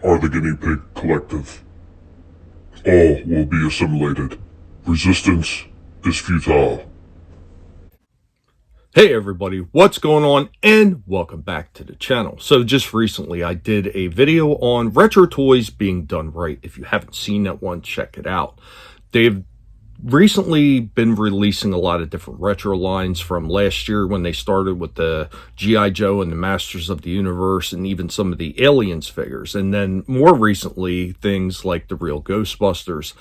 are the Guinea Pig Collective. All will be assimilated. Resistance is futile. Hey everybody, what's going on, and welcome back to the channel. So just recently I did a video on retro toys being done right. If you haven't seen that one, check it out. They've recently been releasing a lot of different retro lines from last year when they started with the G.I. Joe and the Masters of the Universe and even some of the Aliens figures. And then more recently, things like the real Ghostbusters.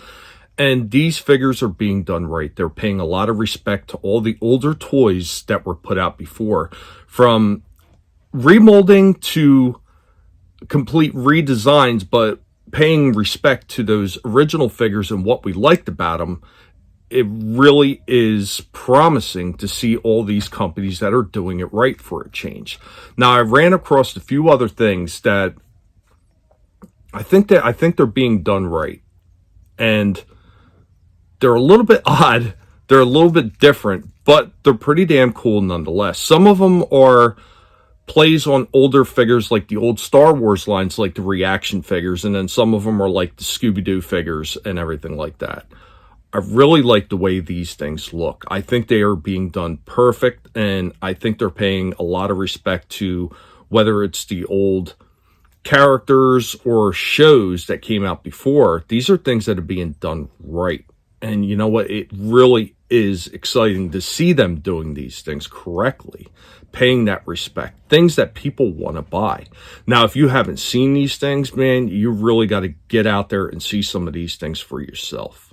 And these figures are being done right. They're paying a lot of respect to all the older toys that were put out before. From remolding to complete redesigns, but paying respect to those original figures and what we liked about them. It really is promising to see all these companies that are doing it right for a change. Now, I ran across a few other things that I think they're being done right. And they're a little bit odd. They're a little bit different, but they're pretty damn cool nonetheless. Some of them are plays on older figures like the old Star Wars lines, like the reaction figures, and then some of them are like the Scooby-Doo figures and everything like that. I really like the way these things look. I think they are being done perfect, and I think they're paying a lot of respect to whether it's the old characters or shows that came out before. These are things that are being done right. And you know what? It really is exciting to see them doing these things correctly, paying that respect, things that people want to buy. Now, if you haven't seen these things, man, you really got to get out there and see some of these things for yourself.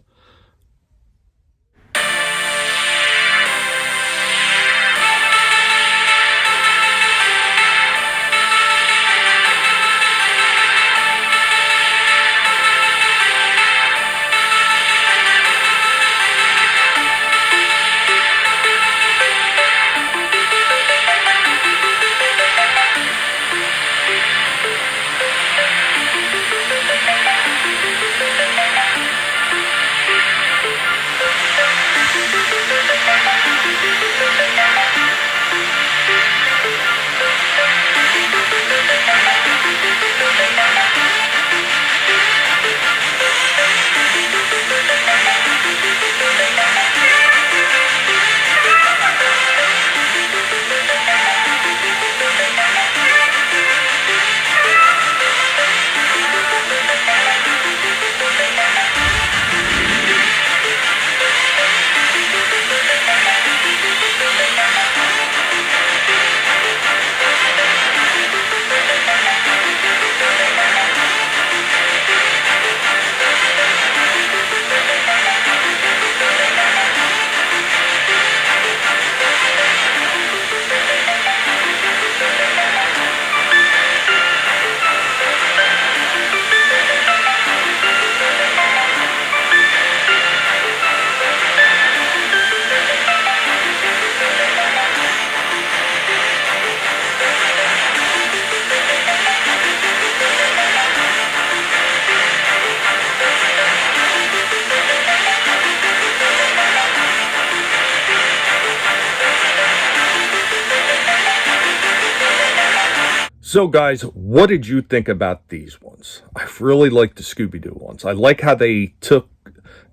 So guys, what did you think about these ones? I really like the Scooby-Doo ones. I like how they took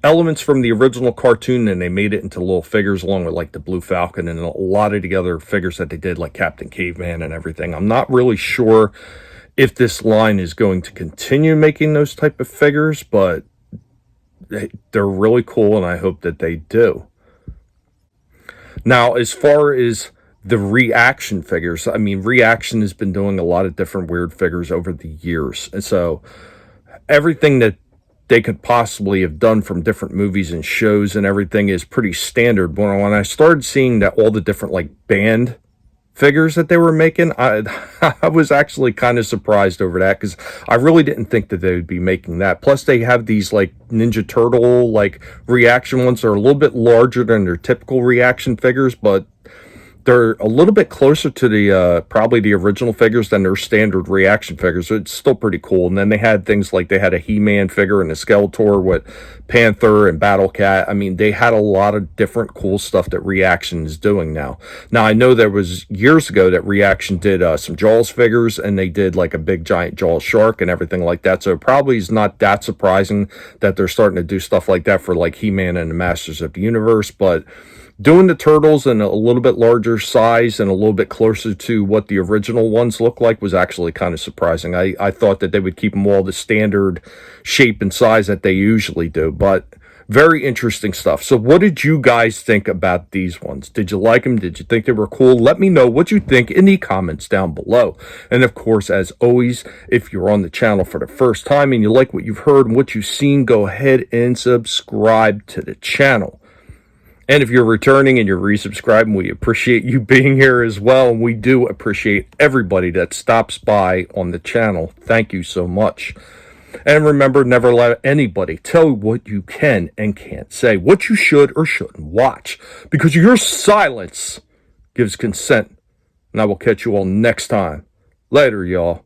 elements from the original cartoon and they made it into little figures along with like the Blue Falcon and a lot of the other figures that they did like Captain Caveman and everything. I'm not really sure if this line is going to continue making those type of figures, but they're really cool and I hope that they do. Now, as far as the reaction figures, I mean, Reaction has been doing a lot of different weird figures over the years. And so everything that they could possibly have done from different movies and shows and everything is pretty standard. But when I started seeing that all the different like band figures that they were making, I was actually kind of surprised over that because I really didn't think that they would be making that. Plus they have these like Ninja Turtle like reaction ones that are a little bit larger than their typical reaction figures, but they're a little bit closer to the probably the original figures than their standard reaction figures. So it's still pretty cool. And then they had things like they had a He-Man figure and a Skeletor with Panther and Battle Cat. I mean, they had a lot of different cool stuff that Reaction is doing now. Now, I know there was years ago that Reaction did some Jaws figures, and they did like a big giant Jaws shark and everything like that. So it probably is not that surprising that they're starting to do stuff like that for like He-Man and the Masters of the Universe. But doing the turtles in a little bit larger size and a little bit closer to what the original ones look like was actually kind of surprising. I thought that they would keep them all the standard shape and size that they usually do, but very interesting stuff. So what did you guys think about these ones? Did you like them? Did you think they were cool? Let me know what you think in the comments down below. And of course, as always, if you're on the channel for the first time and you like what you've heard and what you've seen, go ahead and subscribe to the channel. And if you're returning and you're resubscribing, we appreciate you being here as well. And we do appreciate everybody that stops by on the channel. Thank you so much. And remember, never let anybody tell you what you can and can't say, what you should or shouldn't watch, because your silence gives consent. And I will catch you all next time. Later, y'all.